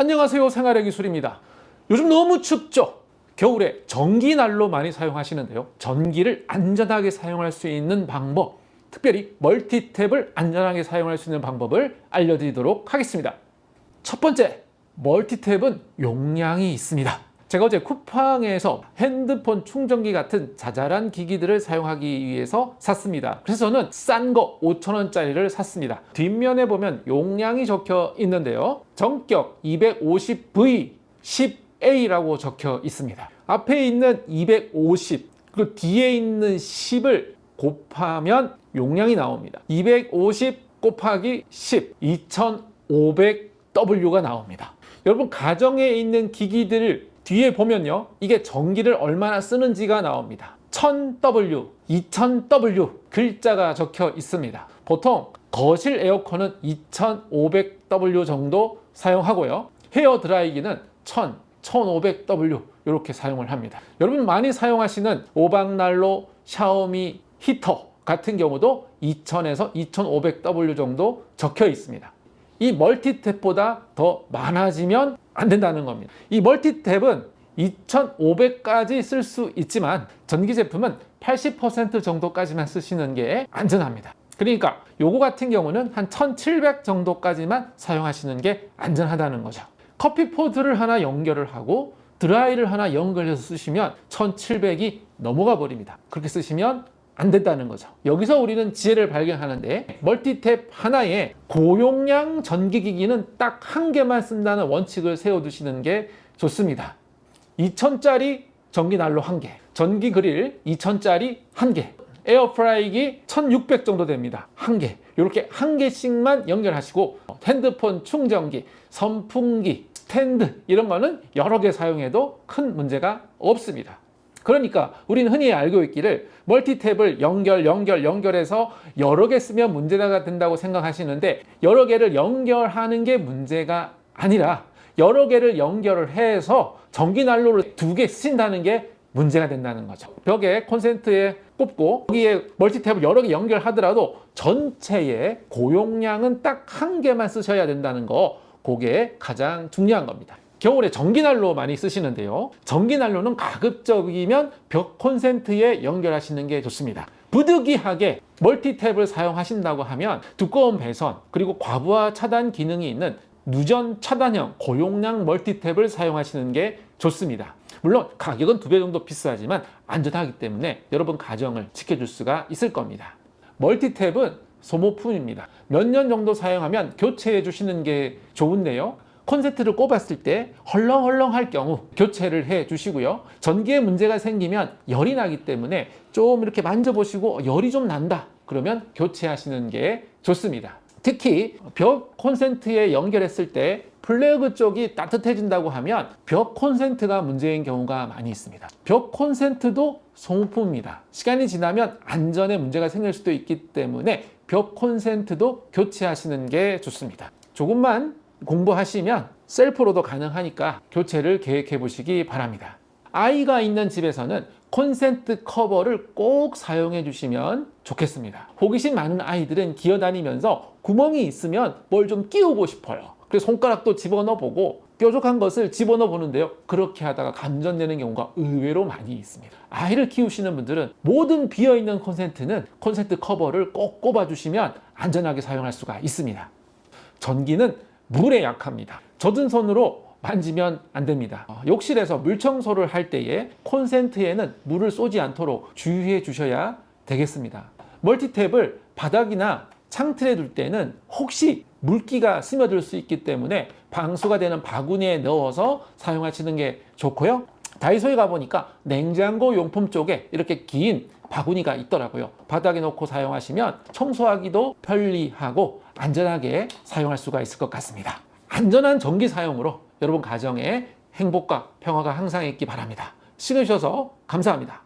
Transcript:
안녕하세요, 생활의 기술입니다. 요즘 너무 춥죠? 겨울에 전기난로 많이 사용하시는데요. 전기를 안전하게 사용할 수 있는 방법, 특별히 멀티탭을 안전하게 사용할 수 있는 방법을 알려드리도록 하겠습니다. 첫 번째, 멀티탭은 용량이 있습니다. 제가 어제 쿠팡에서 핸드폰 충전기 같은 자잘한 기기들을 사용하기 위해서 샀습니다. 그래서 저는 싼 거 5,000원짜리를 샀습니다. 뒷면에 보면 용량이 적혀 있는데요. 전격 250V 10A라고 적혀 있습니다. 앞에 있는 250 그리고 뒤에 있는 10을 곱하면 용량이 나옵니다. 250 곱하기 10 2500W가 나옵니다. 여러분, 가정에 있는 기기들을 뒤에 보면요, 이게 전기를 얼마나 쓰는지가 나옵니다. 1000W, 2000W 글자가 적혀 있습니다. 보통 거실 에어컨은 2500W 정도 사용하고요, 헤어 드라이기는 1000, 1500W 이렇게 사용을 합니다. 여러분 많이 사용하시는 오박난로, 샤오미 히터 같은 경우도 2000에서 2500W 정도 적혀 있습니다. 이 멀티탭보다 더 많아지면 안 된다는 겁니다. 이 멀티탭은 2500까지 쓸 수 있지만 전기 제품은 80% 정도까지만 쓰시는 게 안전합니다. 그러니까 요거 같은 경우는 한 1700 정도까지만 사용하시는 게 안전하다는 거죠. 커피포트를 하나 연결을 하고 드라이를 하나 연결해서 쓰시면 1700이 넘어가 버립니다. 그렇게 쓰시면 안 된다는 거죠. 여기서 우리는 지혜를 발견하는데, 멀티탭 하나에 고용량 전기기기는 딱 한 개만 쓴다는 원칙을 세워두시는 게 좋습니다. 2000짜리 전기난로 1개, 전기 그릴 2000짜리 1개, 에어프라이기 1600 정도 됩니다. 1개. 이렇게 1개씩만 연결하시고, 핸드폰 충전기, 선풍기, 스탠드 이런 거는 여러 개 사용해도 큰 문제가 없습니다. 그러니까 우리는 흔히 알고 있기를 멀티탭을 연결해서 여러 개 쓰면 문제가 된다고 생각하시는데, 여러 개를 연결하는 게 문제가 아니라 여러 개를 연결을 해서 전기난로를 2개 쓰신다는 게 문제가 된다는 거죠. 벽에 콘센트에 꼽고 여기에 멀티탭을 여러 개 연결하더라도 전체의 고용량은 딱 1개만 쓰셔야 된다는 거, 그게 가장 중요한 겁니다. 겨울에 전기난로 많이 쓰시는데요, 전기난로는 가급적이면 벽 콘센트에 연결하시는 게 좋습니다. 부득이하게 멀티탭을 사용하신다고 하면 두꺼운 배선 그리고 과부하 차단 기능이 있는 누전 차단형 고용량 멀티탭을 사용하시는 게 좋습니다. 물론 가격은 2배 정도 비싸지만 안전하기 때문에 여러분 가정을 지켜줄 수가 있을 겁니다. 멀티탭은 소모품입니다. 몇 년 정도 사용하면 교체해 주시는 게 좋은데요, 콘센트를 꼽았을 때 헐렁헐렁할 경우 교체를 해 주시고요, 전기에 문제가 생기면 열이 나기 때문에 좀 이렇게 만져보시고 열이 좀 난다 그러면 교체하시는 게 좋습니다. 특히 벽 콘센트에 연결했을 때 플래그 쪽이 따뜻해진다고 하면 벽 콘센트가 문제인 경우가 많이 있습니다. 벽 콘센트도 소모품입니다. 시간이 지나면 안전에 문제가 생길 수도 있기 때문에 벽 콘센트도 교체하시는 게 좋습니다. 조금만 공부하시면 셀프로도 가능하니까 교체를 계획해 보시기 바랍니다. 아이가 있는 집에서는 콘센트 커버를 꼭 사용해 주시면 좋겠습니다. 호기심 많은 아이들은 기어다니면서 구멍이 있으면 뭘 좀 끼우고 싶어요. 그래서 손가락도 집어넣어 보고 뾰족한 것을 집어넣어 보는데요, 그렇게 하다가 감전되는 경우가 의외로 많이 있습니다. 아이를 키우시는 분들은 모든 비어있는 콘센트는 콘센트 커버를 꼭 꼽아 주시면 안전하게 사용할 수가 있습니다. 전기는 물에 약합니다. 젖은 손으로 만지면 안 됩니다. 욕실에서 물 청소를 할 때에 콘센트에는 물을 쏘지 않도록 주의해 주셔야 되겠습니다. 멀티탭을 바닥이나 창틀에 둘 때는 혹시 물기가 스며들 수 있기 때문에 방수가 되는 바구니에 넣어서 사용하시는 게 좋고요, 다이소에 가보니까 냉장고 용품 쪽에 이렇게 긴 바구니가 있더라고요. 바닥에 놓고 사용하시면 청소하기도 편리하고 안전하게 사용할 수가 있을 것 같습니다. 안전한 전기 사용으로 여러분 가정에 행복과 평화가 항상 있기 바랍니다. 시청해 주셔서 감사합니다.